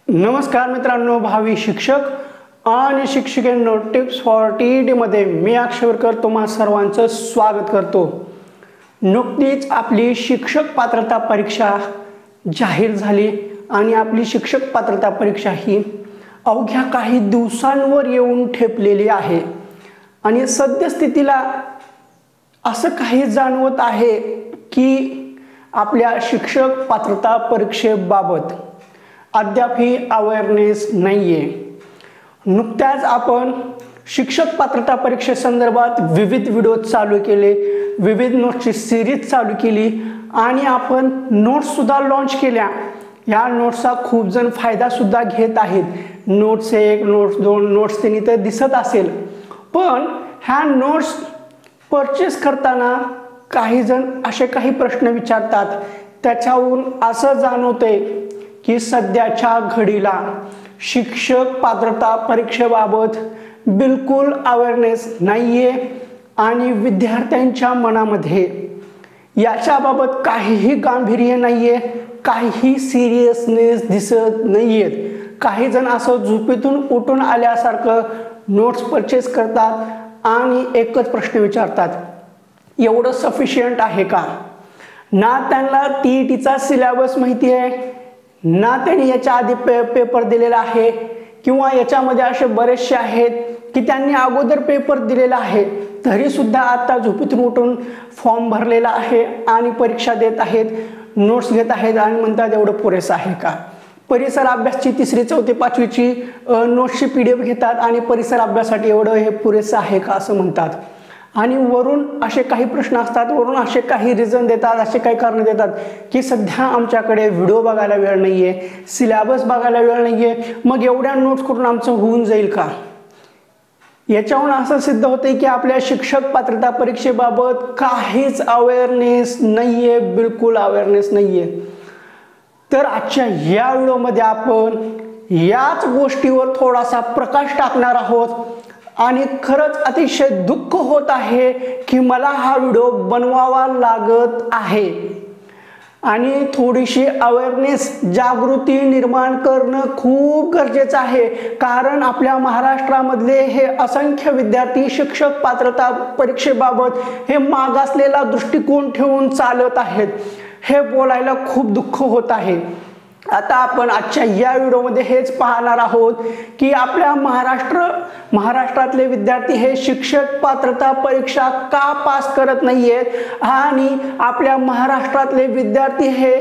नमस्कार मित्रांनो, भावी शिक्षक आणि शिक्षिकेंनो, टिप्स फॉर टीईटी मध्ये मी अक्षरकर तुम्हा सर्वांचं स्वागत करतो। नुकतीच आपली शिक्षक पात्रता परीक्षा जाहीर झाली आणि आपली शिक्षक पात्रता परीक्षा ही अवघ्या काही दिवसांवर येऊन ठेपलेली आहे आणि सद्यस्थितीला असं काही जाणवत आहे की आपल्या शिक्षक पात्रता परीक्षेबाबत अद्याप ही अवेअरनेस नाहीये। नुकत्याच आपण शिक्षक पात्रता परीक्षेसंदर्भात विविध व्हिडिओ चालू केले, विविध नोट्सची सिरीज चालू केली आणि आपण नोट्स सुद्धा लॉन्च केल्या। या नोट्सचा खूप जण फायदा सुद्धा घेत आहेत। नोट्स 1, नोट्स 2, नोट्स 3 इथे दिसत असेल, पण ह्या नोट्स परचेस करताना काही जण असे काही प्रश्न विचारतात, त्याच्यावरून असं जाणवतंय की सध्याच्या घडीला शिक्षक पात्रता परीक्षेबाबत बिलकुल अवेअरनेस नाहीये आणि विद्यार्थ्यांच्या मनामध्ये याच्याबाबत काहीही गांभीर्य नाहीये, काहीही सिरियसनेस दिसत नाहीये। काही जण असं झोपेतून उठून आल्यासारखं नोट्स परचेस करतात आणि एकच प्रश्न विचारतात, एवढं सफिशियंट आहे का? ना त्यांना टीईटीचा सिलेबस माहिती आहे, ना त्यांनी याच्या आधी पेपर दिलेला आहे, किंवा याच्यामध्ये असे बरेचसे आहेत की त्यांनी अगोदर पेपर दिलेला आहे तरी सुद्धा आता झोपेतून उठून फॉर्म भरलेला आहे आणि परीक्षा देत आहेत, नोट्स घेत आहेत आणि म्हणतात एवढं पुरेसं आहे का? परिसर अभ्यासची 3री 4थी 5वीची नोट्सची PDF घेतात आणि परिसर अभ्यासासाठी एवढं हे पुरेसं आहे का असं म्हणतात आणि वरून असे काही प्रश्न असतात, वरून असे काही रिझन देतात, असे काही कारण देतात की सध्या आमच्याकडे व्हिडिओ बघायला वेळ नाहीये, सिलेबस बघायला वेळ नाहीये, मग एवढ्या नोट्स करून आमचं होऊन जाईल का? याच्यावरून असं सिद्ध होतंय की आपल्या शिक्षक पात्रता परीक्षेबाबत काहीच अवेअरनेस नाहीये, बिलकुल अवेअरनेस नाहीये। तर आजच्या या व्हिडिओमध्ये आपण याच गोष्टीवर थोडासा प्रकाश टाकणार आहोत आणि खरंच अतिशय दुःख होत आहे की मला हा व्हिडिओ बनवावा लागत आहे आणि थोडीशी अवेअरनेस, जागृती निर्माण करणं खूप गरजेचं आहे। कारण आपल्या महाराष्ट्रामधले हे असंख्य विद्यार्थी शिक्षक पात्रता परीक्षेबाबत हे मागासलेला दृष्टिकोन ठेवून चालत आहेत। हे बोलायला खूप दुःख होत आहे। आता आपण आजच्या या व्हिडिओमध्ये हेच पाहणार आहोत की आपल्या महाराष्ट्रातले विद्यार्थी हे शिक्षक पात्रता परीक्षा का पास करत नाहीयेत आणि आपल्या महाराष्ट्रातले विद्यार्थी हे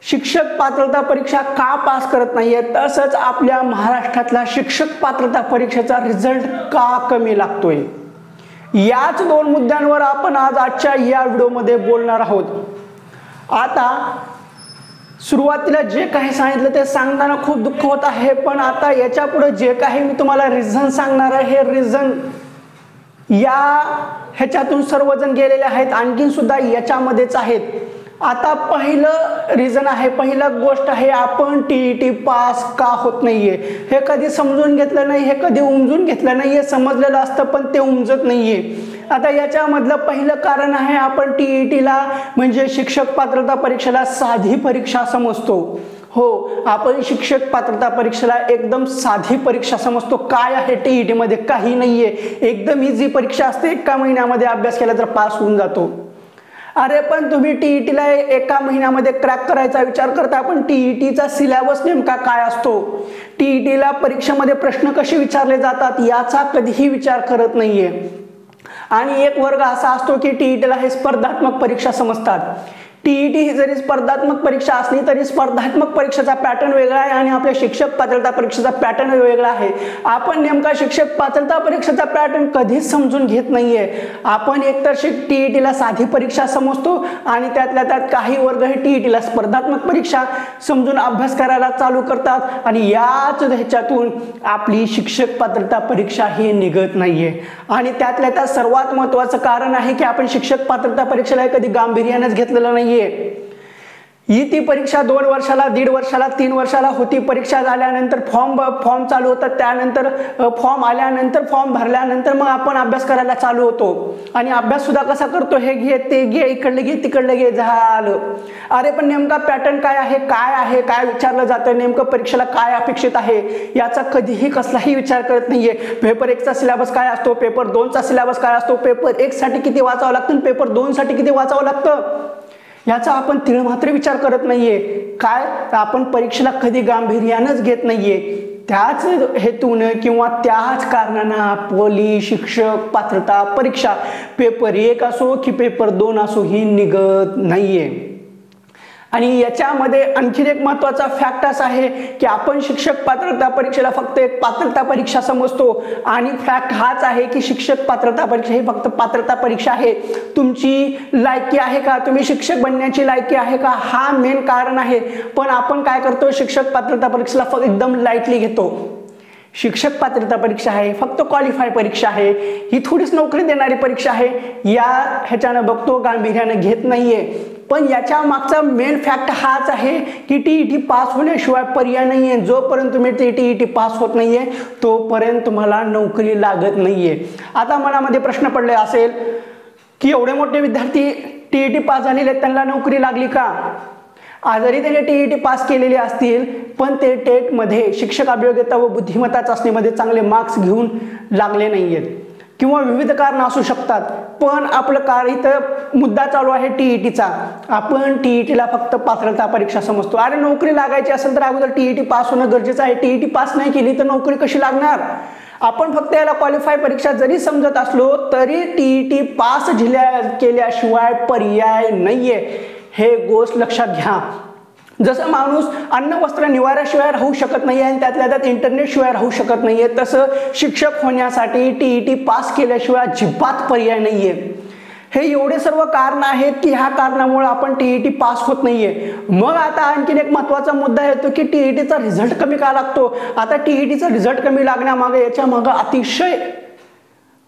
शिक्षक पात्रता परीक्षा का पास करत नाहीयेत, तसंच आपल्या महाराष्ट्रातला शिक्षक पात्रता परीक्षेचा रिझल्ट का कमी लागतोय। याच 2 मुद्द्यांवर आपण आजच्या या व्हिडिओमध्ये बोलणार आहोत। आता सुरुवातीला जे काही सांगितलं ते सांगताना खूप दुःख होत आहे, पण आता याच्या पुढे जे काही मी तुम्हाला रिझन सांगणार आहे हे रिझन ह्याच्यातून सर्वजण गेलेले आहेत, आणखीन सुद्धा याच्यामध्येच आहेत। आता पहिलं रिझन आहे, पहिला गोष्ट आहे, आपण टीईटी पास का होत नाहीये हे कधी समजून घेतलं नाही, हे कधी उमजून घेतलं नाहीये। समजलेलं असतं पण ते उमजत नाहीये। आता याच्यामधलं पहिलं कारण आहे, आपण टीईटीला म्हणजे शिक्षक पात्रता परीक्षेला साधी परीक्षा समजतो। हो, आपण शिक्षक पात्रता परीक्षेला एकदम साधी परीक्षा समजतो। काय आहे टीईटी मध्ये? काही नाहीये, एकदम इझी परीक्षा असते, 1 महिन्यामध्ये अभ्यास केला तर पास होऊन जातो। अरे पण तुम्ही टीईटीला 1 महिन्यामध्ये क्रॅक करायचा विचार करता, पण टीईटीचा सिलेबस नेमका काय असतो, टीईटीला परीक्षेमध्ये प्रश्न कसे विचारले जातात याचा कधीही विचार करत नाहीये। आणि एक वर्ग असा असतो की टीईटीला हे स्पर्धात्मक परीक्षा समजतात। टीईटी ही जरी स्पर्धात्मक परीक्षा असली तरी स्पर्धात्मक परीक्षेचा पॅटर्न वेगळा आहे आणि आपल्या शिक्षक पात्रता परीक्षेचा पॅटर्न वेगळा आहे। आपण नेमका शिक्षक पात्रता परीक्षेचा पॅटर्न कधीच समजून घेत नाहीये। आपण एकतर टीईटीला साधी परीक्षा समजतो आणि त्यातल्या त्यात काही वर्ग हे टीईटीला स्पर्धात्मक परीक्षा समजून अभ्यास करायला चालू करतात आणि याच ह्याच्यातून आपली शिक्षक पात्रता परीक्षा ही निघत नाहीये। आणि त्यातल्या त्यात सर्वात महत्त्वाचं कारण आहे की आपण शिक्षक पात्रता परीक्षेला कधी गांभीर्यानेच घेतलेलं नाहीये। ही ती परीक्षा 2 वर्षाला, 1.5 वर्षाला, 3 वर्षाला होती. परीक्षा झाल्यानंतर फॉर्म चालू होतात, त्यानंतर फॉर्म आल्यानंतर फॉर्म भरल्यानंतर मग आपण अभ्यास करायला चालू होतो. आणि अभ्यास सुद्धा कसा करतो, हे घे ते घे, इकडलं घे तिकडलं घे, झालं. अरे पण नेमका पॅटर्न काय आहे, काय विचारलं जातं, नेमकं परीक्षेला काय अपेक्षित आहे याचा कधीही कसलाही विचार करत नाहीये. पेपर 1चा सिलेबस काय असतो, पेपर 2चा सिलेबस काय असतो, पेपर 1 साठी किती वाचावं लागतं, पेपर 2 साठी किती वाचावं लागतं, याचा आपण तीळ मात्र विचार करत नाहीये. काय आपण परीक्षेला कधी गांभीर्यानंच घेत नाहीये. त्याच हेतून किंवा त्याच कारणानं आपली शिक्षक पात्रता परीक्षा पेपर 1 असो की पेपर 2 असो ही निघत नाहीये. आणि याच्यामध्ये आणखीन एक महत्त्वाचा फॅक्ट असा आहे की आपण शिक्षक पात्रता परीक्षेला फक्त एक पात्रता परीक्षा समजतो. आणि फॅक्ट हाच आहे की शिक्षक पात्रता परीक्षा ही फक्त पात्रता परीक्षा आहे. तुमची लायकी आहे का, तुम्ही शिक्षक बनण्याची लायकी आहे का, हा मेन कारण आहे. पण आपण काय करतो, शिक्षक पात्रता परीक्षेला फक्त एकदम लाईटली घेतो. शिक्षक पात्रता परीक्षा आहे फक्त क्वालिफाय परीक्षा आहे, ही थोडीच नोकरी देणारी परीक्षा आहे, ह्याच्यानं बघतो, गांभीर्यानं घेत नाहीये. पण याच्या मागचा मेन फॅक्ट हाच आहे की टीईटी पास होण्याशिवाय पर्याय नाहीये. जोपर्यंत तुम्ही टीईटी पास होत नाहीये तोपर्यंत तुम्हाला नोकरी लागत नाहीये. आता मनामध्ये प्रश्न पडले असेल की एवढे मोठे विद्यार्थी टीईटी पास झालेले त्यांना नोकरी लागली का. जरी त्यांनी टीईटी पास केलेले असतील पण ते टेटमध्ये शिक्षक अभियोग्यता व बुद्धिमत्ता चाचणीमध्ये चांगले मार्क्स घेऊन लागले नाहीयेत किंवा विविध कारण असू शकतात. पण आपलं कार्य इथं मुद्दा चालू आहे टीईटीचा. आपण टीईटीला फक्त पात्रता परीक्षा समजतो. अरे नोकरी लागायची असेल तर अगोदर टीईटी पास होणं गरजेचं आहे. टीईटी पास नाही केली तर नोकरी कशी लागणार. आपण फक्त याला क्वालिफाय परीक्षा जरी समजत असलो तरी टीईटी पास केल्याशिवाय पर्याय नाहीये, हे गोष्ट लक्षात घ्या. जसं माणूस अन्न वस्त्र निवाऱ्याशिवाय राहू शकत नाही आणि त्यातल्या त्यात इंटरनेट शिवाय राहू शकत नाहीये, तसं शिक्षक होण्यासाठी टीईटी पास केल्याशिवाय अजिबात पर्याय नाहीये. हे एवढे सर्व कारण आहेत की ह्या कारणामुळे आपण टीईटी पास होत नाहीये. मग आता आणखीन एक महत्त्वाचा मुद्दा येतो की टीईटीचा रिझल्ट कमी का लागतो. आता टीईटीचा रिझल्ट कमी लागण्यामागे याच्या मागे अतिशय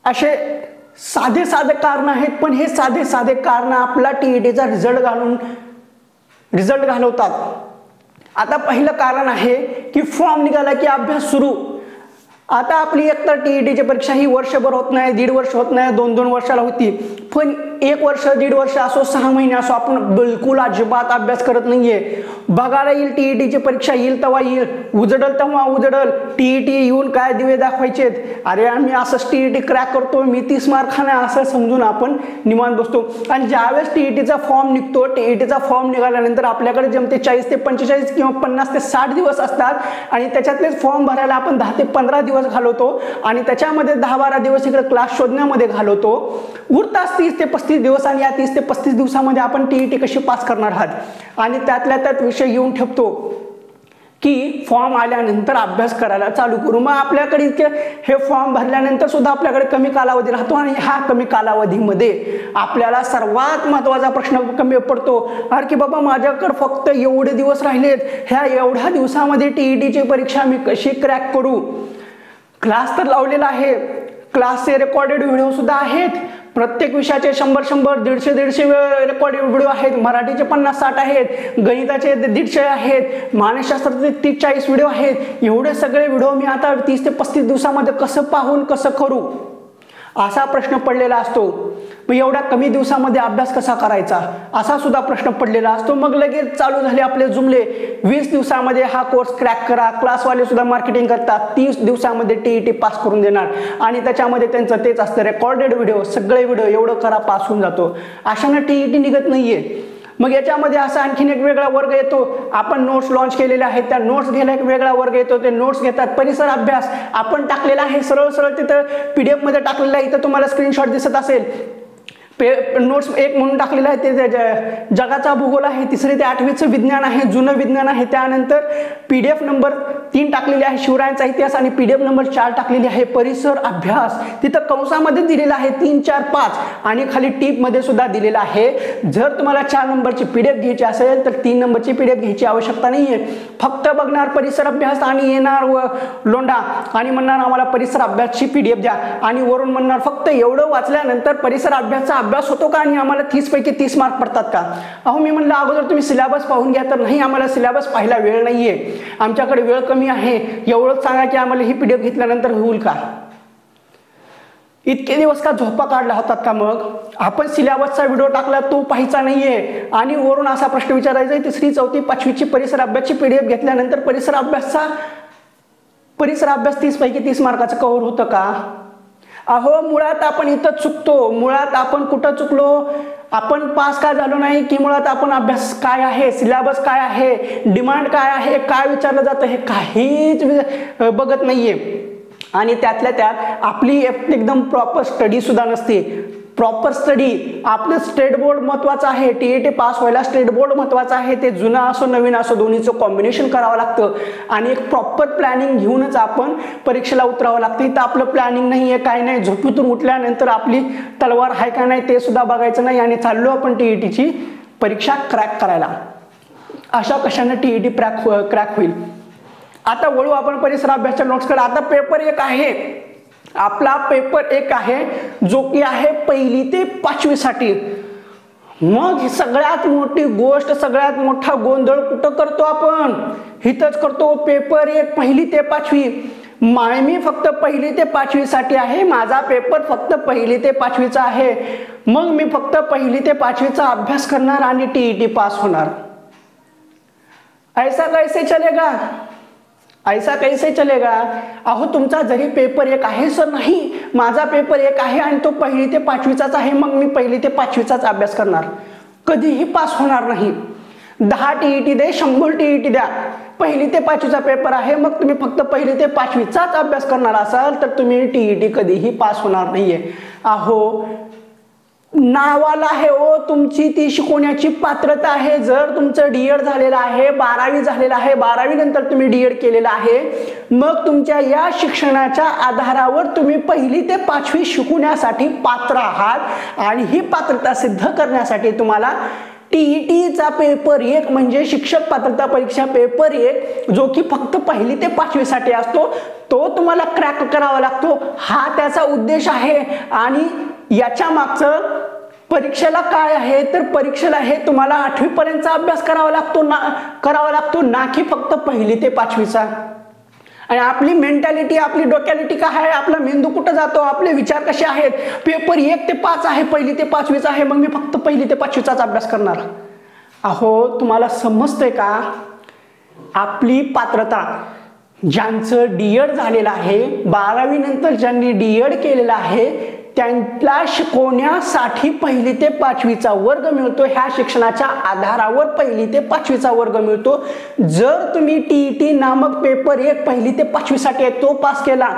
असे साधे कारण आहेत. पण हे साधे कारण आपला टीईटीचा रिझल्ट घालवतात. आता पहिलं कारण आहे की फॉर्म निघाला की अभ्यास सुरू. आता आपली एकतर टीईटीची परीक्षा ही वर्षभर होत नाही, 1.5 वर्ष होत नाही, 2-2 वर्षाला होती. पण 1 वर्ष 1.5 वर्ष असो 6 महिने असो आपण बिलकुल अजिबात अभ्यास करत नाहीये. बघायला येईल टीईटीची परीक्षा येईल तेव्हा येईल, उजडल तेव्हा उजडल. टीईटी येऊन काय दिवे दाखवायचेत, अरे आम्ही असंच टीईटी क्रॅक करतो, मी 30 मार्काने असं समजून आपण निवांत बसतो. आणि ज्यावेळेस टीईटीचा फॉर्म निघतो, टीईटीचा फॉर्म निघाल्यानंतर आपल्याकडे जमते 40 ते 45 किंवा 50 ते 60 दिवस असतात. आणि त्याच्यातलेच फॉर्म भरायला आपण 10 ते 15 दिवस घालवतो आणि त्याच्यामध्ये 10-12 दिवस इकडे क्लास शोधण्यामध्ये घालवतो. उरतात 30 ते 35 दिवस. आणि या 30 ते 35 दिवसामध्ये आपण टीईटी कशी पास करणार आहात. आणि त्यातल्या त्यात विषय येऊन ठेवतो की फॉर्म आल्यानंतर अभ्यास करायला चालू करू. मग आपल्याकडे हे फॉर्म भरल्यानंतर सुद्धा आपल्याकडे कमी कालावधी राहतो आणि ह्या कमी कालावधीमध्ये आपल्याला सर्वात महत्त्वाचा प्रश्न कमी पडतो, अरे की बाबा माझ्याकडे फक्त एवढे दिवस राहिलेत, ह्या एवढ्या दिवसामध्ये टीईटीची परीक्षा मी कशी क्रॅक करू. क्लास तर लावलेला आहे, क्लासचे रेकॉर्डेड व्हिडिओ सुद्धा आहेत. प्रत्येक विषयाचे 100-100, 150-150 रेकॉर्डेड व्हिडिओ आहेत. मराठीचे 50-60 आहेत, गणिताचे 150 आहेत, मानसशास्त्राचे 30-40 व्हिडिओ आहेत. एवढे सगळे व्हिडिओ मी आता 30 ते 35 दिवसामध्ये कसं पाहून कसं करू असा प्रश्न पडलेला असतो. मग एवढ्या कमी दिवसामध्ये अभ्यास कसा करायचा असा सुद्धा प्रश्न पडलेला असतो. मग लगेच चालू झाले आपले जुमले, 20 दिवसामध्ये हा कोर्स क्रॅक करा. क्लासवाले सुद्धा मार्केटिंग करतात, 30 दिवसामध्ये टीईटी पास करून देणार. आणि त्याच्यामध्ये त्यांचं तेच असतं, रेकॉर्डेड व्हिडिओ, सगळे व्हिडिओ एवढं करा पास होऊन जातो. अशानं टीईटी निघत नाहीये. मग याच्यामध्ये असा आणखीन एक वेगळा वर्ग येतो. आपण नोट्स लॉन्च केलेले आहेत, त्या नोट्स घ्यायला एक वेगळा वर्ग येतो. ते नोट्स घेतात. परिसर अभ्यास आपण टाकलेला आहे, सरळ तिथं PDF मध्ये टाकलेला आहे. इथं तुम्हाला स्क्रीनशॉट दिसत असेल. नोट्स 1 म्हणून टाकलेला आहे, ते जगाचा भूगोल आहे. 3री ते 8वीचं विज्ञान आहे, जुनं विज्ञान आहे. त्यानंतर PDF नंबर 3 टाकलेली आहे, शिवरायांचा इतिहास. आणि PDF नंबर 4 टाकलेली आहे, परिसर अभ्यास. तिथं कंसामध्ये दिलेला आहे 3, 4, 5 आणि खाली टीप मध्ये सुद्धा दिलेला आहे. जर तुम्हाला 4 नंबरची PDF घ्यायची असेल तर 3 नंबरची PDF घ्यायची आवश्यकता नाहीये. फक्त बघणार परिसर अभ्यास आणि येणार लोंढा आणि म्हणणार आम्हाला परिसर अभ्यासची PDF द्या. आणि वरून म्हणणार फक्त एवढं वाचल्यानंतर परिसर अभ्यासचा अभ्यास होतो का आणि आम्हाला 30 पैकी 30 मार्क पडतात का? अहो मी म्हणलं अगोदर तुम्ही सिलेबस पाहून घ्या. तर नाही, आम्हाला सिलेबस पाहायला वेळ नाहीये, आमच्याकडे वेळ कमी आहे, एवढंच सांगा की आम्हाला ही PDF घेतल्यानंतर होईल का? इतके दिवस का झोपा काढला होतात का? मग आपण सिलेबसचा व्हिडिओ टाकला तो पाहायचा नाहीये आणि वरून असा प्रश्न विचारायचा आहे 3री 4थी 5वीची परिसर अभ्यासची PDF घेतल्यानंतर परिसर अभ्यास 30 पैकी 30 मार्काचं कव्हर होतं का? अहो मुळात आपण इथं चुकतो. मुळात आपण कुठं चुकलो? आपण पास का झालो नाही की मुळात आपण अभ्यास काय आहे, सिलेबस काय आहे, डिमांड काय आहे, काय विचारलं जातं हे काहीच बघत नाहीये. आणि त्यातल्या त्यात आपली एकदम प्रॉपर स्टडी सुद्धा नसते. प्रॉपर स्टडी आपलं स्टेट बोर्ड महत्वाचं आहे, TET पास व्हायला स्टेट बोर्ड महत्वाचं आहे. ते जुनं असो नवीन असो दोन्हीचं कॉम्बिनेशन करावं लागतं आणि एक प्रॉपर प्लॅनिंग घेऊनच आपण परीक्षेला उतरावं लागतं. इथं आपलं प्लॅनिंग नाहीये, काय नाही, झोपेतून उठल्यानंतर आपली तलवार आहे का नाही ते सुद्धा बघायचं नाही आणि चाललो आपण TETची परीक्षा क्रॅक करायला. अशा कशाने TET क्रॅक होईल? आता वळू आपण परिसर अभ्यासच्या नोट्सकडे. आता पेपर 1 आहे आपला, पेपर 1 आहे जो की आहे 1ली ते 5वी साठी. मग ही सगळ्यात मोठी गोष्ट, सगळ्यात मोठा गोंधळ कुठं करतो आपण? हिथंच करतो. पेपर 1 1ली ते 5वी. मी फक्त 1ली ते 5वी साठी आहे, माझा पेपर फक्त 1ली ते 5वीचा आहे. मग मी फक्त 1ली ते 5वीचा अभ्यास करणार आणि TET पास होणार. ऐसा कैसे चलेगा? ऐसा कैसे चलेगा? अहो तुमचा जरी पेपर 1 आहे सर, नाही माझा पेपर 1 आहे आणि तो 1ली ते 5वीचाच आहे, मग मी 1ली ते 5वीचाच अभ्यास करणार, कधीही पास होणार नाही. 10 TET दे, 100 TET द्या, 1ली ते 5वीचा पेपर आहे, मग तुम्ही फक्त 1ली ते 5वीचाच अभ्यास करणार असाल तर तुम्ही TET कधीही पास होणार नाहीये. अहो नावाला आहे ओ तुमची ती शिकवण्याची पात्रता आहे. जर तुमचं DED झालेलं आहे, 12वी झालेलं आहे, 12वी नंतर तुम्ही DED केलेलं आहे, मग तुमच्या या शिक्षणाच्या आधारावर तुम्ही 1ली ते 5वी शिकवण्यासाठी पात्र आहात आणि ही पात्रता सिद्ध करण्यासाठी तुम्हाला TETचा पेपर 1 म्हणजे शिक्षक पात्रता परीक्षा पेपर 1 जो की फक्त 1ली ते 5वी साठी असतो, तो तुम्हाला क्रॅक करावा लागतो. हा त्याचा उद्देश आहे. आणि याच्या मागचं परीक्षेला काय आहे तर परीक्षेला हे तुम्हाला 8वी पर्यंतचा अभ्यास करावा लागतो ना की फक्त 1ली ते 5वीचा. आणि आपली मेंटॅलिटी, आपली डोक्यालिटी काय आहे, आपला मेंदू कुठं जातो, आपले विचार कसे आहेत, पेपर 1 ते 5 आहे, 1ली ते 5वीचा आहे, मग मी फक्त 1ली ते 5वीचाच अभ्यास करणार. अहो तुम्हाला समजतंय का? आपली पात्रता, ज्यांचं DED झालेलं आहे, 12वी नंतर ज्यांनी DED केलेलं आहे त्यांना शिकवण्यासाठी 1ली ते 5वीचा वर्ग मिळतो. ह्या शिक्षणाच्या आधारावर 1ली ते 5वीचा वर्ग मिळतो. जर तुम्ही TET नामक पेपर 1 1ली ते 5वी साठी आहे तो पास केला,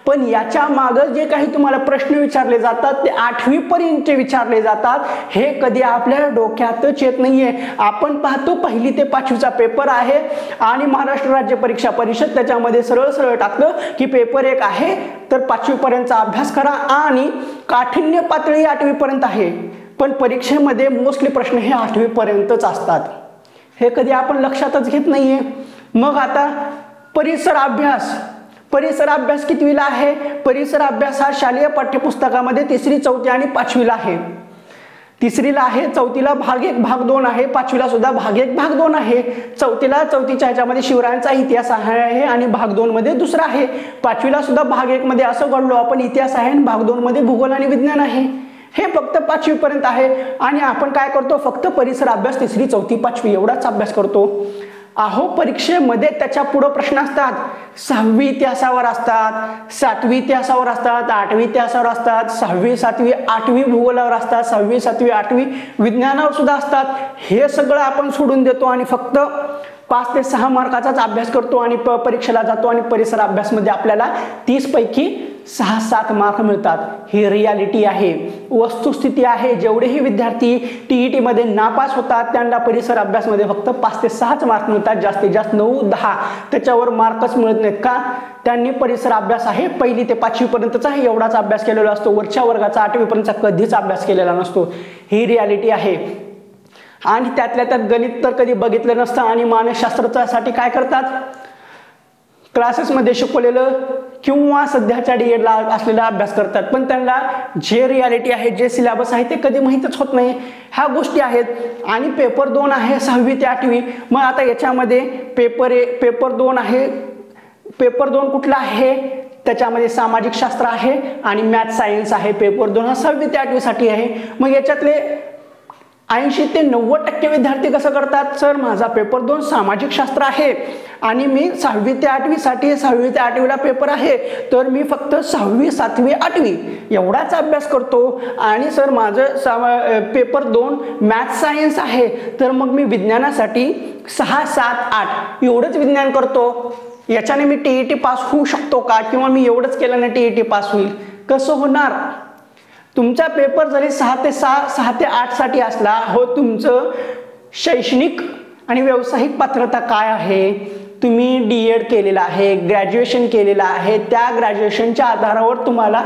पण याच्या मागं जे काही तुम्हाला प्रश्न विचारले जातात ते 8वी पर्यंतचे विचारले जातात, हे कधी आपल्या डोक्यातच येत नाहीये. आपण पाहतो 1ली ते 5वीचा पेपर आहे आणि महाराष्ट्र राज्य परीक्षा परिषद त्याच्यामध्ये सरळ सरळ टाकलं की पेपर 1 आहे तर 5वी पर्यंतचा अभ्यास करा आणि काठिण्य पातळी 8वी पर्यंत आहे. पण परीक्षेमध्ये मोस्टली प्रश्न हे 8वी पर्यंतच असतात, हे कधी आपण लक्षातच घेत नाहीये. मग आता परिसर अभ्यास कितवीला आहे? परिसर अभ्यास हा शालेय पाठ्यपुस्तकामध्ये 3री 4थी आणि 5वीला आहे. 3रीला आहे, 4थीला भाग 1 भाग 2 आहे, 5वीला सुद्धा भाग 1 भाग 2 आहे. 4थीच्या ह्याच्यामध्ये शिवरायांचा इतिहास आहे आणि भाग 2 मध्ये दुसरा आहे. 5वीला सुद्धा भाग 1 मध्ये असं घडलो आपण इतिहास आहे आणि भाग 2 मध्ये भूगोल आणि विज्ञान आहे. हे फक्त 5वी पर्यंत आहे आणि आपण काय करतो? फक्त परिसर अभ्यास 3री 4थी 5वी एवढाच अभ्यास करतो. अहो परीक्षेमध्ये त्याच्या पुढे प्रश्न असतात, 6वी इतिहासावर असतात, 7वी इतिहासावर असतात, 8वी इतिहासावर असतात, 6वी 7वी 8वी भूगोलावर असतात, 6वी 7वी 8वी विज्ञानावर सुद्धा असतात. हे सगळं आपण सोडून देतो आणि फक्त 5 ते 6 मार्काचाच अभ्यास करतो आणि परीक्षेला जातो आणि परिसर अभ्यासमध्ये आपल्याला 30 पैकी 6-7 मार्क मिळतात. ही रियालिटी आहे, वस्तुस्थिती आहे. जेवढेही विद्यार्थी TET मध्ये नापास होतात त्यांना परिसर अभ्यासमध्ये फक्त 5 ते 6 मार्क मिळतात, जास्तीत जास्त 9-10 त्याच्यावर मार्कच मिळत नाहीत. का? त्यांनी परिसर अभ्यास आहे 1ली ते 5वी पर्यंतचा एवढाच अभ्यास केलेला असतो, वरच्या वर्गाचा 8वी पर्यंतचा कधीच अभ्यास केलेला नसतो. ही रियालिटी आहे. आणि त्यातल्या त्यात गणित तर कधी बघितलं नसतं आणि मानसशास्त्रासाठी काय करतात? क्लासेसमध्ये शिकवलेलं किंवा सध्याच्या डीएडला असलेला अभ्यास करतात, पण त्यांना जे रियालिटी आहे, जे सिलेबस आहे ते कधी माहीतच होत नाही. ह्या गोष्टी आहेत. आणि पेपर 2 आहे 6वी ते 8वी. मग आता याच्यामध्ये पेपर 2 आहे. पेपर 2 कुठला आहे? त्याच्यामध्ये सामाजिक शास्त्र आहे आणि मॅथ सायन्स आहे. पेपर 2 हा 6वी ते 8वी साठी आहे. मग याच्यातले 80 ते 90% विद्यार्थी कसं करतात, सर माझा पेपर 2 सामाजिक शास्त्र आहे आणि मी 6वी ते 8वी साठी 6वी ते 8वीला पेपर आहे, तर मी फक्त 6वी 7वी 8वी एवढाच अभ्यास करतो. आणि सर माझं पेपर 2 मॅथ सायन्स आहे, तर मग मी विज्ञानासाठी 6, 7, 8 एवढंच विज्ञान करतो. याच्याने मी टीईटी पास होऊ शकतो का? किंवा मी एवढंच केल्याने टीईटी पास होईल? कसं होणार? तुमचा पेपर जरी 6 ते 8 साठी असला, हो तुमचं शैक्षणिक आणि व्यावसायिक पात्रता काय आहे? तुम्ही डीएड केलेलं आहे, ग्रॅज्युएशन केलेलं आहे, त्या ग्रॅज्युएशनच्या आधारावर तुम्हाला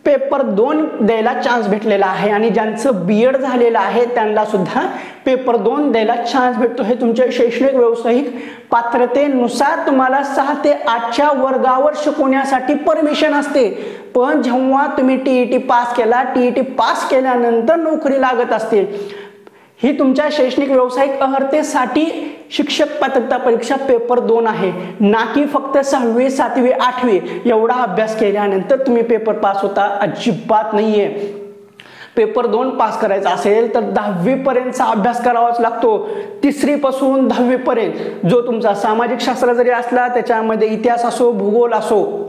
पेपर 2 द्यायला चान्स भेटलेला आहे. आणि ज्यांचं बीएड झालेलं आहे त्यांना सुद्धा पेपर 2 द्यायला चान्स भेटतो. हे तुमच्या शैक्षणिक व्यावसायिक पात्रतेनुसार तुम्हाला 6 ते 8च्या वर्गावर शिकवण्यासाठी परमिशन असते. पण जेव्हा तुम्ही टीईटी पास केला, टीईटी पास केल्यानंतर नोकरी लागत असते. ही तुमच्या शैक्षणिक व्यावसायिक अर्हतेसाठी शिक्षक पात्रता परीक्षा पेपर 2 आहे, ना की फक्त 6वी 7वी 8वी एवढा अभ्यास केल्यानंतर तुम्ही पेपर पास होता. अजिबात नाहीये. पेपर 2 पास करायचा असेल तर 10वी पर्यंतचा अभ्यास करावाच लागतो. 3री पासून 10वी पर्यंत जो तुमचा सामाजिक शास्त्र जरी असला, त्याच्यामध्ये इतिहास असो, भूगोल असो,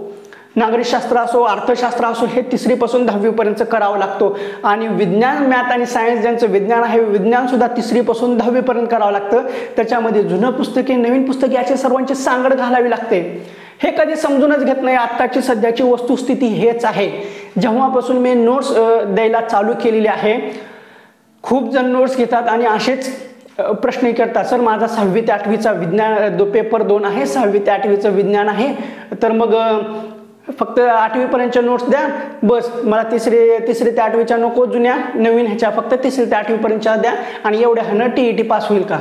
नागरिकशास्त्र असो, अर्थशास्त्र असो, हे 3री पासून 10वी पर्यंत करावं लागतो. आणि विज्ञान, मॅथ आणि सायन्स ज्यांचं विज्ञान आहे, विज्ञान सुद्धा 3री पासून 10वी पर्यंत करावं लागतं. त्याच्यामध्ये जुनं पुस्तके, नवीन पुस्तके असे सर्वांची सांगड घालावी लागते. हे कधी समजूनच घेत नाही. आत्ताची सध्याची वस्तुस्थिती हेच आहे. जेव्हापासून मी नोट्स द्यायला चालू केलेली आहे, खूप जण नोट्स घेतात आणि असेच प्रश्न विचारतात, सर माझा 6वी ते 8वीचा विज्ञान पेपर 2 आहे, 6वी ते 8वीचं विज्ञान आहे, तर मग फक्त 8वी पर्यंतच्या नोट्स द्या बस, मला 3री ते 8वीच्या नको जुन्या, नवीन ह्याच्या फक्त 3री ते 8वी पर्यंतच्या द्या आणि एवढ्यानं टीईटी पास होईल का?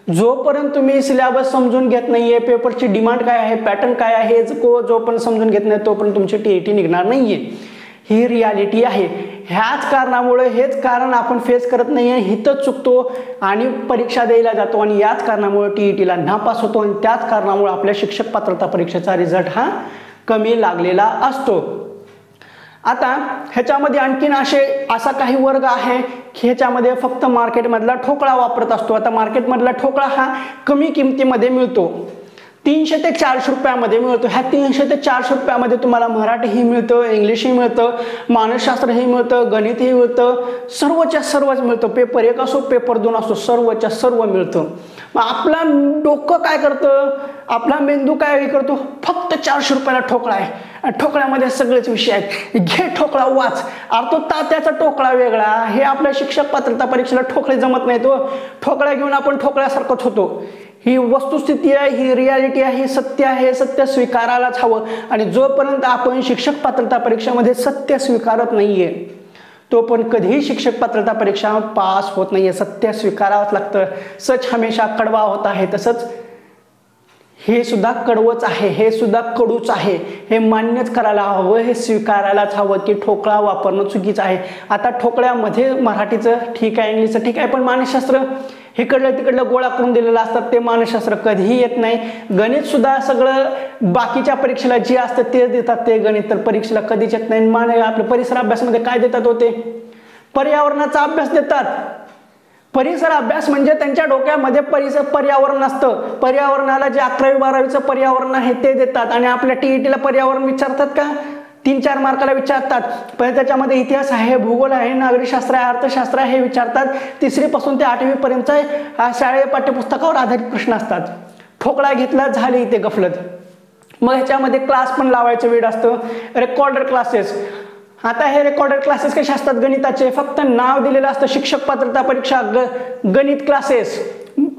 जोपर्यंत तुम्ही सिलेबस समजून घेत नाहीये, पेपरची डिमांड काय आहे, पॅटर्न काय आहे, जोपर्यंत समजून घेत नाही तोपर्यंत तुमची टीईटी निघणार नाहीये. ही रियालिटी आहे. ह्याच कारणामुळे, हेच कारण आपण फेस करत नाहीये, हिथंच चुकतो आणि परीक्षा द्यायला जातो आणि याच कारणामुळे टीईटीला नापास होतो आणि त्याच कारणामुळे आपल्या शिक्षक पात्रता परीक्षेचा रिझल्ट हा कमी लागलेला असतो. आता ह्याच्यामध्ये आणखीन असा काही वर्ग आहे की ह्याच्यामध्ये फक्त मार्केटमधला ठोकळा वापरत असतो. आता मार्केटमधला ठोकळा हा कमी किमतीमध्ये मिळतो, 300 ते 400 रुपयामध्ये मिळतो. ह्या 300 ते 400 रुपयामध्ये तुम्हाला मराठीही मिळतं, इंग्लिशही मिळतं, मानसशास्त्रही मिळतं, गणितही मिळतं, सर्वच्या सर्वच मिळतं. पेपर 1 असो, पेपर 2 असो, सर्वच्या सर्व मिळतं. मग आपला डोकं काय करतं, आपला मेंदू काय करतो, फक्त 400 रुपयाला ठोकळा आहे, ठोकळ्यामध्ये सगळेच विषय आहेत, घे ठोकळा वाच. अर्थो तात्याचा ठोकळा वेगळा. हे आपल्या शिक्षक पात्रता परीक्षेला ठोकळे जमत नाही. तो ठोकळा घेऊन आपण ठोकळ्यासारखंच होतो. ही वस्तुस्थिती आहे, ही रियालिटी आहे, ही सत्य आहे. सत्य स्वीकारायलाच हवं. आणि जोपर्यंत आपण शिक्षक पात्रता परीक्षेमध्ये सत्य स्वीकारत नाहीये, तो पण कधीही शिक्षक पात्रता परीक्षा पास होत नाहीये. सत्य स्वीकारावंच लागतं. सच हमेशा कड़वा होता है, तसंच हे सुद्धा कडवच आहे, हे सुद्धा कडूच आहे. हे मान्यच करायला हवं, हे स्वीकारायलाच हवं की ठोकळा वापरणं चुकीचं आहे. आता ठोकळ्यामध्ये मराठीचं ठीक आहे, इंग्लिशचं ठीक आहे, पण मानसशास्त्र इकडलं तिकडलं गोळा करून दिलेलं असतात, ते मानसशास्त्र कधीही येत नाही. गणित सुद्धा सगळं बाकीच्या परीक्षेला जे असतं ते देतात, ते गणित तर परीक्षेला कधीच येत नाही. आपल्या परिसर अभ्यासामध्ये काय देतात होते, पर्यावरणाचा अभ्यास देतात. परिसर अभ्यास म्हणजे त्यांच्या डोक्यामध्ये पर्यावरण असतं. पर्यावरणाला जे 11वी 12वीचं पर्यावरण आहे ते देतात. आणि आपल्या टीईटीला पर्यावरण विचारतात का? 3-4 मार्काला विचारतात. पण त्याच्यामध्ये इतिहास आहे, भूगोल आहे, नागरिकशास्त्र आहे, अर्थशास्त्र आहे हे विचारतात. 3री पासून ते 8वी पर्यंत शाळेच्या पाठ्यपुस्तकावर आधारित प्रश्न असतात. ठोकळा घेतला, झाली इथे गफलत. मग ह्याच्यामध्ये क्लास पण लावायचं वेळ असतं, रेकॉर्डेड क्लासेस. आता हे रेकॉर्डेड क्लासेस कसे असतात, गणिताचे फक्त नाव दिलेलं असतं, शिक्षक पात्रता परीक्षा गणित क्लासेस,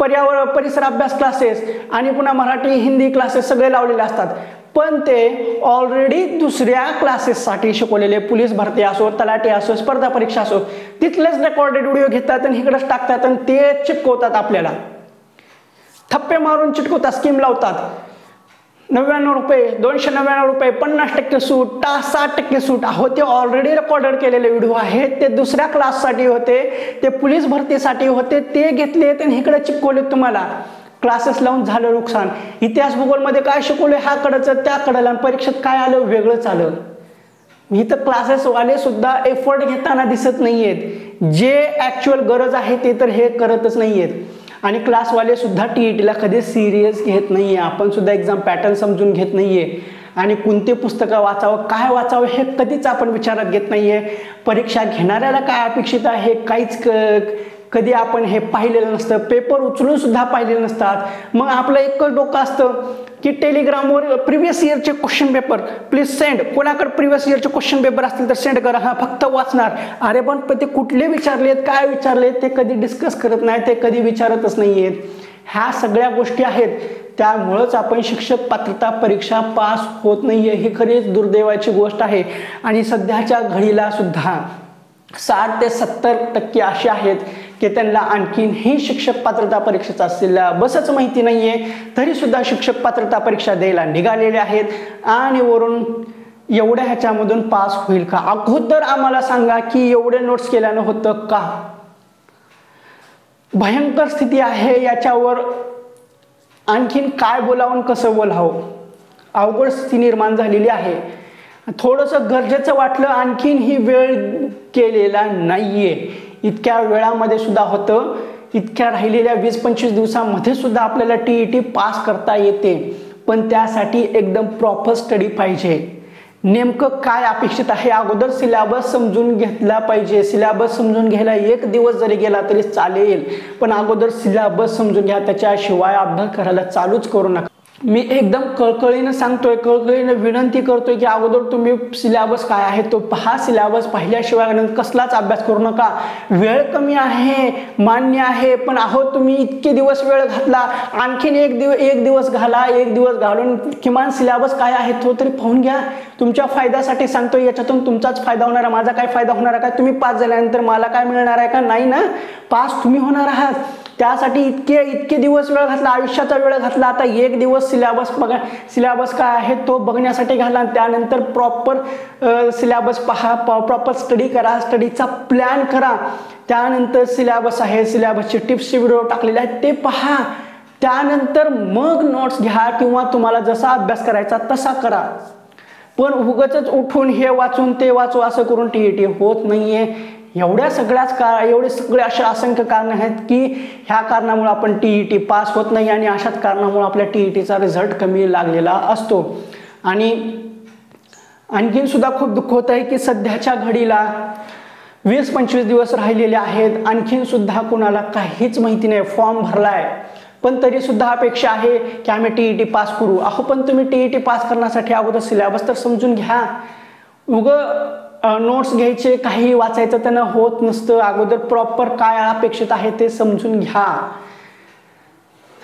परिसर अभ्यास क्लासेस आणि पुन्हा मराठी हिंदी क्लासेस सगळे लावलेले असतात. पण ते ऑलरेडी दुसऱ्या क्लासेससाठी शिकवलेले, पोलीस भरती असो, तलाठी असो, स्पर्धा परीक्षा असो, तिथलेच रेकॉर्डेड व्हिडिओ घेतात आणि इकडेच टाकतात आणि ते चिपकवतात, आपल्याला थप्पे मारून चिटकवतात, स्कीम लावतात. ₹99, ₹299, 50% सूट, 60% सूट. अहो ते ऑलरेडी रेकॉर्डेड केलेले व्हिडिओ आहेत. ते दुसऱ्या क्लाससाठी होते, ते पोलीस भरतीसाठी होते, ते घेतले आणि इकडे चिपकवले. तुम्हाला क्लासेस लावून झालं नुकसान. इतिहास भूगोलमध्ये काय शिकवलं ह्या कडचं त्या कडेला, परीक्षेत काय आलं वेगळंच आलं. मी तर क्लासेसवाले सुद्धा एफर्ट घेताना दिसत नाहीयेत. जे ॲक्च्युअल गरज आहे ते तर हे करतच नाहीयेत. आणि क्लासवाले सुद्धा TETला कधी सिरियस घेत नाहीये. आपण सुद्धा एक्झाम पॅटर्न समजून घेत नाहीये आणि कोणते पुस्तकं वाचावं, काय वाचावं हे कधीच आपण विचारात घेत नाहीये. परीक्षा घेणाऱ्याला काय अपेक्षित आहे काहीच कधी आपण हे पाहिलेलं नसतं. पेपर उचलून सुद्धा पाहिलेलं नसतात. मग आपलं एकच डोकं असतं की टेलिग्रामवर प्रिव्हियस इयरचे क्वेश्चन पेपर प्लीज सेंड. कोणाकडे प्रिव्हियस इयरचे क्वेश्चन पेपर असतील तर सेंड करा. हा फक्त वाचणार. अरे पण ते कुठले विचारलेत, काय विचारलेत ते कधी डिस्कस करत नाही, ते कधी विचारतच नाहीयेत. ह्या सगळ्या गोष्टी आहेत. त्यामुळंच आपण शिक्षक पात्रता परीक्षा पास होत नाहीये. ही खरीच दुर्दैवाची गोष्ट आहे. आणि सध्याच्या घडीला सुद्धा 60 ते 70% असे आहेत की त्यांना आणखीनही शिक्षक पात्रता परीक्षेचा सिलेबसच माहिती नाहीये, तरी सुद्धा शिक्षक पात्रता परीक्षा द्यायला निघालेले आहेत आणि वरून एवढ्या ह्याच्यामधून पास होईल का? अगोदर आम्हाला सांगा की एवढे नोट्स केल्यानं होतं का? भयंकर स्थिती आहे. याच्यावर आणखीन काय बोलावं, कसं बोलावं, अवघड स्थिती निर्माण झालेली आहे. थोडंसं गरजेचं वाटलं, आणखीन ही वेळ केलेला नाहीये. इतक्या वेळामध्ये सुद्धा होतं, इतक्या राहिलेल्या 20-25 दिवसामध्ये सुद्धा आपल्याला TET पास करता येते. पण त्यासाठी एकदम प्रॉपर स्टडी पाहिजे. नेमकं काय अपेक्षित आहे अगोदर सिलेबस समजून घेतला पाहिजे. सिलेबस समजून घ्यायला 1 दिवस जरी गेला तरी चालेल, पण अगोदर सिलेबस समजून घ्या. त्याच्याशिवाय अभ्यास करायला चालूच करू नका. मी एकदम कळकळीनं सांगतोय, कळकळीनं विनंती करतोय की अगोदर तुम्ही सिलेबस काय आहे तो पहा. सिलेबस पाहिल्याशिवाय कसलाच अभ्यास करू नका. वेळ कमी आहे मान्य आहे, पण अहो तुम्ही इतके दिवस वेळ घातला, आणखीन एक दिवस घाला. 1 दिवस घालून किमान सिलेबस काय आहे तो तरी पाहून घ्या. तुमच्या फायद्यासाठी सांगतोय. याच्यातून तुमचाच फायदा होणार आहे, माझा काय फायदा होणार आहे का? तुम्ही पास झाल्यानंतर मला काय मिळणार आहे का? नाही ना. पास तुम्ही होणार आहात. त्यासाठी इतके दिवस वेळ घातला, आयुष्याचा वेळ घातला. आता 1 दिवस सिलेबस बघा, सिलेबस काय आहे तो बघण्यासाठी घाला. त्यानंतर प्रॉपर सिलेबस पहा, प्रॉपर स्टडी करा, स्टडीचा प्लॅन करा. त्यानंतर सिलेबस आहे, सिलेबसचे टिप्सचे व्हिडिओ टाकलेले आहेत ते पहा. त्यानंतर मग नोट्स घ्या किंवा तुम्हाला जसा अभ्यास करायचा तसा करा. पण उगाचच उठून हे वाचून ते वाचू असं करून TET होत नाहीये. एवढे सगळे असे असंख्य कारण आहेत की ह्या कारणामुळे आपण TET पास होत नाही आणि अशाच कारणामुळे आपल्या TETचा रिझल्ट कमी लागलेला असतो. आणि आणखीन सुद्धा खूप दुःख होत आहे की सध्याच्या घडीला 20-25 दिवस राहिलेले आहेत. आणखीन सुद्धा कुणाला काहीच माहिती नाही. फॉर्म भरलाय पण तरी सुद्धा अपेक्षा आहे की आम्ही TET पास करू. अहो पण तुम्ही TET पास करण्यासाठी अगोदर सिलेबस तर समजून घ्या. नोट्स घ्यायचे, काही वाचायचं त्यांना होत नसतं. अगोदर प्रॉपर काय अपेक्षित आहे ते समजून घ्या.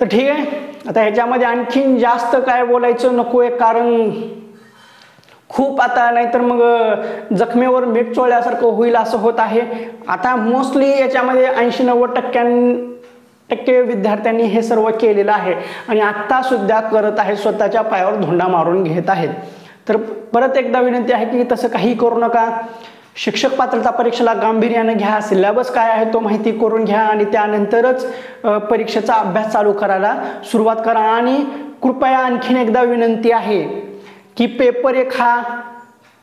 तर ठीक आहे. आता ह्याच्यामध्ये आणखीन जास्त काय बोलायचं नकोय, कारण खूप आता नाहीतर मग जखमेवर मीठ चोळल्यासारखं होईल असं होत आहे. आता मोस्टली याच्यामध्ये 80-90% विद्यार्थ्यांनी हे सर्व केलेलं आहे आणि आत्ता सुद्धा करत आहे, स्वतःच्या पायावर धोंडा मारून घेत आहेत. तर परत एकदा विनंती आहे की तसं काही करू नका. शिक्षक पात्रता परीक्षेला गांभीर्याने घ्या. सिलेबस काय आहे तो माहिती करून घ्या आणि त्यानंतरच परीक्षेचा अभ्यास चालू करायला सुरुवात करा. आणि कृपया आणखीन एकदा विनंती आहे की पेपर 1 हा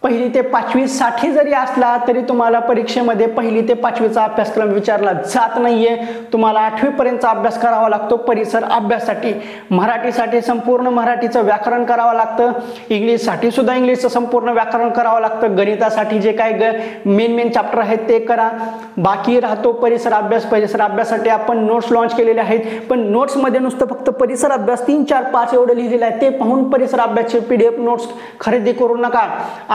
1ली ते 5वी साठी जरी असला तरी तुम्हाला परीक्षेमध्ये 1ली ते 5वीचा अभ्यासक्रम विचारला जात नाहीये. तुम्हाला 8वी पर्यंतचा अभ्यास करावा लागतो परिसर अभ्यासासाठी. मराठीसाठी संपूर्ण मराठीचं व्याकरण करावं लागतं. इंग्लिशसाठी सुद्धा इंग्लिशचं संपूर्ण व्याकरण करावं लागतं. गणितासाठी जे काय मेन चॅप्टर आहेत ते करा. बाकी राहतो परिसर अभ्यास. परिसर अभ्यासासाठी आपण नोट्स लॉन्च केलेले आहेत, पण नोट्समध्ये नुसतं फक्त परिसर अभ्यास 3, 4, 5 एवढं लिहिलेलं आहे. ते पाहून परिसर अभ्यासचे PDF नोट्स खरेदी करू नका.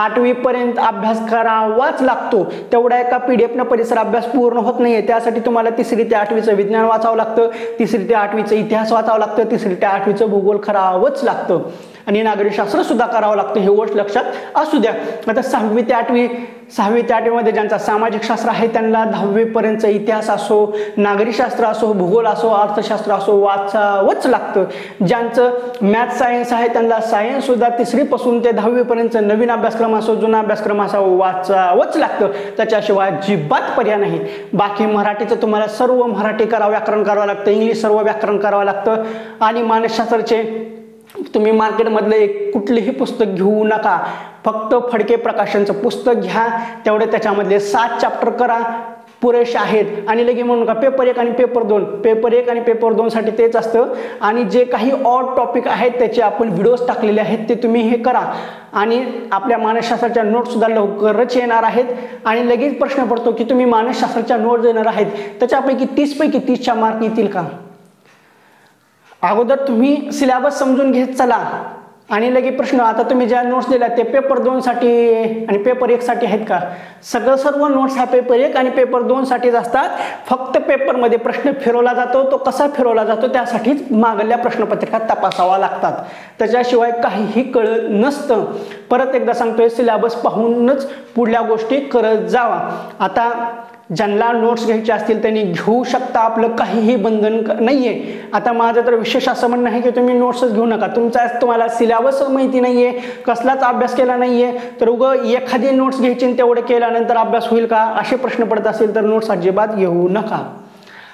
8वी पर्यंत अभ्यास करावाच लागतो. तेवढा एका PDF न परिसर अभ्यास पूर्ण होत नाहीये. त्यासाठी तुम्हाला 3री ते 8वीचं विज्ञान वाचावं लागतं, 3री ते 8वीचं इतिहास वाचावं लागतं, 3री ते 8वीचं भूगोल करावंच लागतं. आणि नागरिकशास्त्र सुद्धा करावं लागतं, हे गोष्ट लक्षात असू द्या. आता 6वी ते 8वी मध्ये ज्यांचा सामाजिक शास्त्र आहे त्यांना 10वी पर्यंत इतिहास असो, नागरिकशास्त्र असो, भूगोल असो, अर्थशास्त्र असो वाचावंच लागतं. ज्यांचं मॅथ सायन्स आहे त्यांना सायन्स सुद्धा 3री पासून ते 10वी पर्यंत नवीन अभ्यासक्रम असो, जुना अभ्यासक्रम असो वाचावंच लागतं. त्याच्याशिवाय अजिबात पर्याय नाही. बाकी मराठीचं तुम्हाला सर्व मराठी करावं, व्याकरण करावं लागतं, इंग्लिश सर्व व्याकरण करावं लागतं. आणि मानसशास्त्राचे तुम्ही मार्केटमधलं एक कुठलेही पुस्तक घेऊ नका, फक्त फडके प्रकाशनचं पुस्तक घ्या. तेवढे त्याच्यामधले 7 चॅप्टर करा, पुरेसे आहेत. आणि लगे म्हणून का पेपर 1 आणि पेपर 2, पेपर 1 आणि पेपर 2 साठी तेच असतं. आणि जे काही ऑड टॉपिक आहेत त्याचे आपण व्हिडिओज टाकलेले आहेत ते तुम्ही हे करा. आणि आपल्या मानसशास्त्राच्या नोट्स सुद्धा लवकरच येणार आहेत. आणि लगेच प्रश्न पडतो की तुम्ही मानसशास्त्राच्या नोट्स देणार आहेत, त्याच्यापैकी 30 पैकी 30च्या मार्क येतील का? अगोदर तुम्ही सिलेबस समजून घेत चला. आणि लगे प्रश्न, आता तुम्ही ज्या नोट्स दिल्या ते पेपर 2 साठी आणि पेपर 1 साठी आहेत का? सर्व नोट्स ह्या पेपर 1 आणि पेपर 2 साठीच असतात. फक्त पेपरमध्ये प्रश्न फिरवला जातो, तो कसा फिरवला जातो त्यासाठीच मागल्या प्रश्नपत्रिका तपासावा लागतात. त्याच्याशिवाय काहीही कळत नसतं. परत एकदा सांगतोय, सिलेबस पाहूनच पुढल्या गोष्टी करत जावा. आता ज्यांना नोट्स घ्यायचे असतील त्यांनी घेऊ शकता, आपलं काहीही बंधन नाहीये. आता माझं तर विशेष असं म्हणणं आहे की तुम्ही नोट्सच घेऊ नका. तुम्हाला सिलेबस माहिती नाहीये, कसलाच अभ्यास केला नाहीये, तर एखादी नोट्स घ्यायची तेवढं केल्यानंतर अभ्यास होईल का असे प्रश्न पडत असेल तर नोट्स अजिबात घेऊ नका.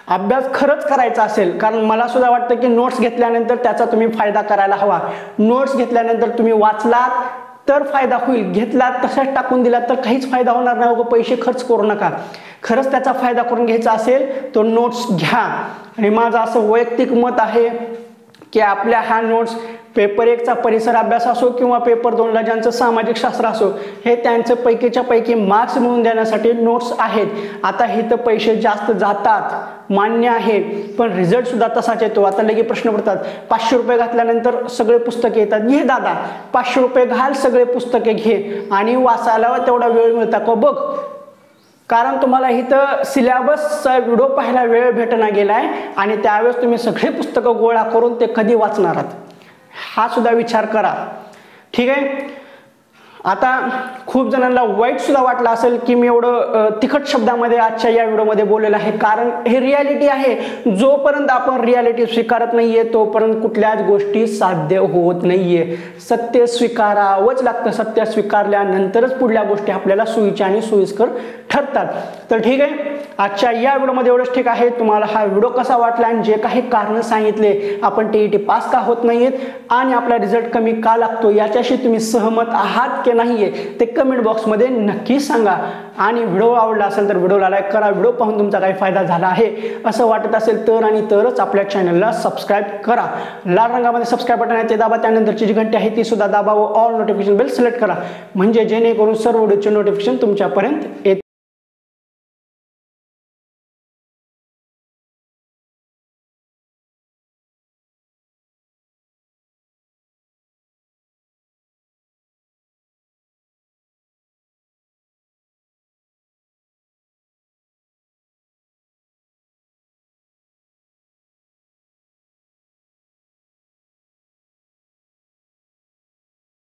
अभ्यास खरंच करायचा असेल, कारण मला सुद्धा वाटतं की नोट्स घेतल्यानंतर त्याचा तुम्ही फायदा करायला हवा. नोट्स घेतल्यानंतर तुम्ही वाचलात तर फायदा होईल, घेतलात तसंच टाकून दिलात तर काहीच फायदा होणार नाही. पैसे खर्च करू नका. खरंच त्याचा फायदा करून घ्यायचा असेल तर नोट्स घ्या. आणि माझं असं वैयक्तिक मत आहे की आपल्या हा नोट्स पेपर 1चा परिसर अभ्यास असो किंवा पेपर 2ला ज्यांचं सामाजिक शास्त्र असो, हे त्यांचं पैकीच्या पैकी मार्क्स मिळवून देण्यासाठी नोट्स आहेत. आता हे तर पैसे जास्त जातात मान्य आहे, पण रिझल्ट सुद्धा तसाच येतो. आता लगे प्रश्न पडतात, 500 रुपये घातल्यानंतर सगळे पुस्तके येतात. घे दादा, 500 रुपये घाल, सगळे पुस्तके घे आणि वाचायला तेवढा वेळ मिळता का बघ. कारण तुम्हाला इथं सिलेबसचा व्हिडिओ पाहायला वेळ भेटना गेलाय आणि त्यावेळेस तुम्ही सगळे पुस्तकं गोळा करून ते कधी वाचणार आहात हा सुद्धा विचार करा. ठीक आहे. आता खूप जणांना वाईट सुद्धा वाटलं असेल की मी एवढं तिखट शब्दामध्ये आजच्या या व्हिडिओमध्ये बोललेलं आहे, कारण हे रियालिटी आहे. जोपर्यंत आपण रियालिटी स्वीकारत नाहीये तोपर्यंत कुठल्याच गोष्टी साध्य होत नाहीये. सत्य स्वीकारावंच लागतं. सत्य स्वीकारल्यानंतरच पुढल्या गोष्टी आपल्याला सोयीच्या आणि सोयीस्कर ठरतात. तर ठीक आहे, आजच्या या व्हिडिओमध्ये एवढंच. ठीक आहे, तुम्हाला हा व्हिडिओ कसा वाटला आणि जे काही कारण सांगितले, आपण टीईटी पास का होत नाहीत आणि आपला रिझल्ट कमी का लागतो याच्याशी तुम्ही सहमत आहात की नाहीये ते कमेंट बॉक्समध्ये नक्की सांगा. आणि व्हिडिओ आवडला असेल तर व्हिडिओला लाईक करा. व्हिडिओ पाहून तुमचा काही फायदा झाला आहे असं वाटत असेल तर आणि तरच आपल्या चॅनलला सबस्क्राईब करा. लाल रंगामध्ये सबस्क्राईब बटन आहे ते दाबा. त्यानंतरची जी घंटी आहे ती सुद्धा दाबा व ऑल नोटिफिकेशन बेल सिलेक्ट करा, म्हणजे जेणेकरून सर्व व्हिडिओचे नोटिफिकेशन तुमच्यापर्यंत येते.